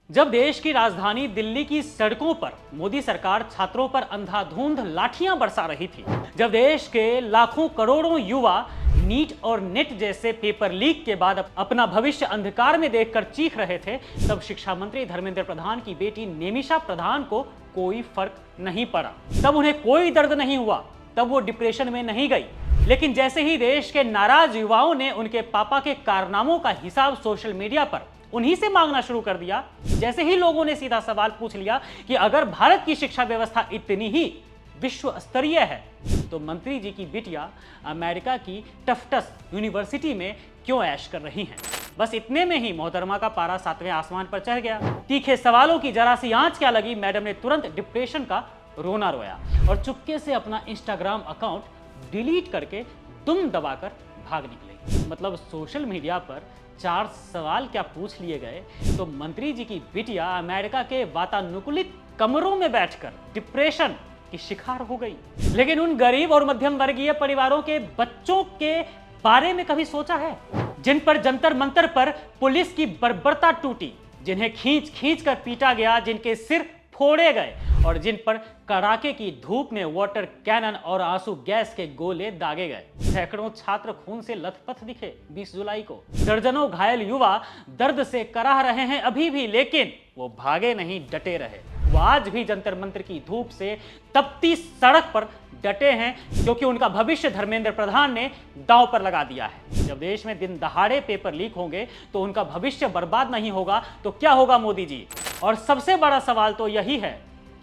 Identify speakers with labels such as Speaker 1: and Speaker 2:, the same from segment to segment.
Speaker 1: जब देश की राजधानी दिल्ली की सड़कों पर मोदी सरकार छात्रों पर अंधाधुंध लाठियां बरसा रही थी, जब देश के लाखों करोड़ों युवा नीट और नेट जैसे पेपर लीक के बाद अपना भविष्य अंधकार में देखकर चीख रहे थे, तब शिक्षा मंत्री धर्मेंद्र प्रधान की बेटी नेमिषा प्रधान को कोई फर्क नहीं पड़ा। तब उन्हें कोई दर्द नहीं हुआ, तब वो डिप्रेशन में नहीं गई। लेकिन जैसे ही देश के नाराज युवाओं ने उनके पापा के कारनामों का हिसाब सोशल मीडिया पर उन्हीं से मांगना शुरू कर दिया, जैसे ही लोगों ने सीधा सवाल पूछ लिया कि अगर भारत की शिक्षा व्यवस्था इतनी ही विश्व स्तरीय है तो मंत्री जी की बिटिया अमेरिका की टफ्टस यूनिवर्सिटी में क्यों ऐश कर रही हैं? बस इतने में ही मोहतरमा का पारा 7वें आसमान पर चढ़ गया। तीखे सवालों की जरा सी आंच क्या लगी, मैडम ने तुरंत डिप्रेशन का रोना रोया और चुपके से अपना इंस्टाग्राम अकाउंट डिलीट करके दुम दबाकर भाग निकले। मतलब सोशल मीडिया पर 4 सवाल क्या पूछ लिए गए तो मंत्री जी की बिटिया अमेरिका के वातानुकूलित कमरों में बैठकर डिप्रेशन की शिकार हो गई। लेकिन उन गरीब और मध्यम वर्गीय परिवारों के बच्चों के बारे में कभी सोचा है, जिन पर जंतर मंतर पर पुलिस की बर्बरता टूटी, जिन्हें खींच खींच कर पीटा गया, जिनके सिर फोड़े गए और जिन पर कड़ाके की धूप में वाटर कैनन और आंसू गैस के गोले दागे गए। सैकड़ों छात्र खून से लथपथ दिखे 20 जुलाई को। दर्जनों घायल युवा दर्द से कराह रहे हैं अभी भी, लेकिन वो भागे नहीं, डटे रहे। वो आज भी जंतर मंतर की धूप से तपती सड़क पर डटे हैं, क्योंकि उनका भविष्य धर्मेंद्र प्रधान ने दांव पर लगा दिया है। जब देश में दिन दहाड़े पेपर लीक होंगे तो उनका भविष्य बर्बाद नहीं होगा तो क्या होगा मोदी जी? और सबसे बड़ा सवाल तो यही है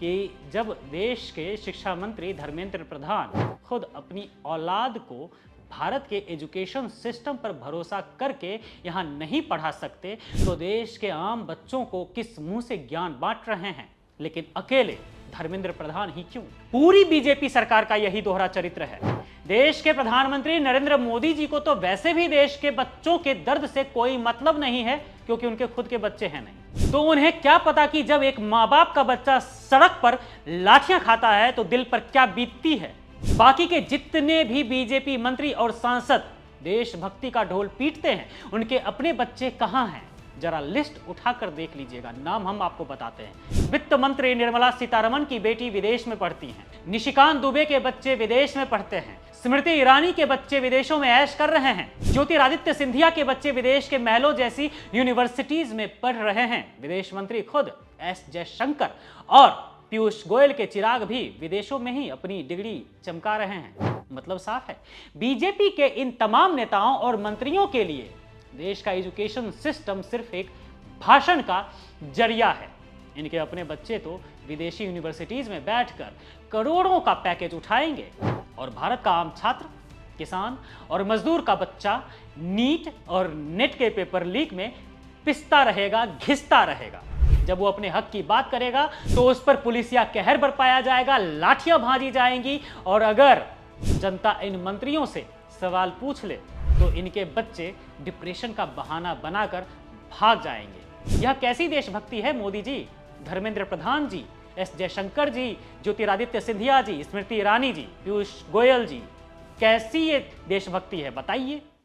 Speaker 1: कि जब देश के शिक्षा मंत्री धर्मेंद्र प्रधान खुद अपनी औलाद को भारत के एजुकेशन सिस्टम पर भरोसा करके यहाँ नहीं पढ़ा सकते तो देश के आम बच्चों को किस मुंह से ज्ञान बांट रहे हैं? लेकिन अकेले धर्मेंद्र प्रधान ही क्यों? पूरी बीजेपी सरकार का यही दोहरा चरित्र है। देश के प्रधानमंत्री नरेंद्र मोदी जी को तो वैसे भी देश के बच्चों के दर्द से कोई मतलब नहीं है, क्योंकि उनके खुद के बच्चे हैं नहीं। तो उन्हें क्या पता कि जब एक माँ बाप का बच्चा सड़क पर लाठियां खाता है तो दिल पर क्या बीतती है। बाकी के जितने भी बीजेपी मंत्री और सांसद देशभक्ति का ढोल पीटते हैं, उनके अपने बच्चे कहां हैं? जरा लिस्ट उठाकर देख लीजिएगा, नाम हम आपको बताते हैं। वित्त मंत्री निर्मला सीतारमण की बेटी विदेश में पढ़ती हैं, निशिकांत दुबे के बच्चे विदेश में पढ़ते हैं, स्मृति ईरानी के बच्चे विदेशों में ऐश कर रहे हैं, ज्योतिरादित्य सिंधिया के बच्चे विदेश के महलों जैसी यूनिवर्सिटीज में पढ़ रहे हैं। विदेश मंत्री खुद एस जयशंकर और पीयूष गोयल के चिराग भी विदेशों में ही अपनी डिग्री चमका रहे हैं। मतलब साफ है, बीजेपी के इन तमाम नेताओं और मंत्रियों के लिए देश का एजुकेशन सिस्टम सिर्फ एक भाषण का जरिया है। इनके अपने बच्चे तो विदेशी यूनिवर्सिटीज में बैठकर करोड़ों का पैकेज उठाएंगे और भारत का आम छात्र, किसान और मजदूर का बच्चा नीट और नेट के पेपर लीक में पिसता रहेगा, घिसता रहेगा। जब वो अपने हक की बात करेगा तो उस पर पुलिसिया कहर बरपाया जाएगा, लाठियां भाजी जाएंगी और अगर जनता इन मंत्रियों से सवाल पूछ ले तो इनके बच्चे डिप्रेशन का बहाना बनाकर भाग जाएंगे। यह कैसी देशभक्ति है मोदी जी, धर्मेंद्र प्रधान जी, एस जयशंकर जी, ज्योतिरादित्य सिंधिया जी, स्मृति ईरानी जी, पीयूष गोयल जी, कैसी ये देशभक्ति है बताइए।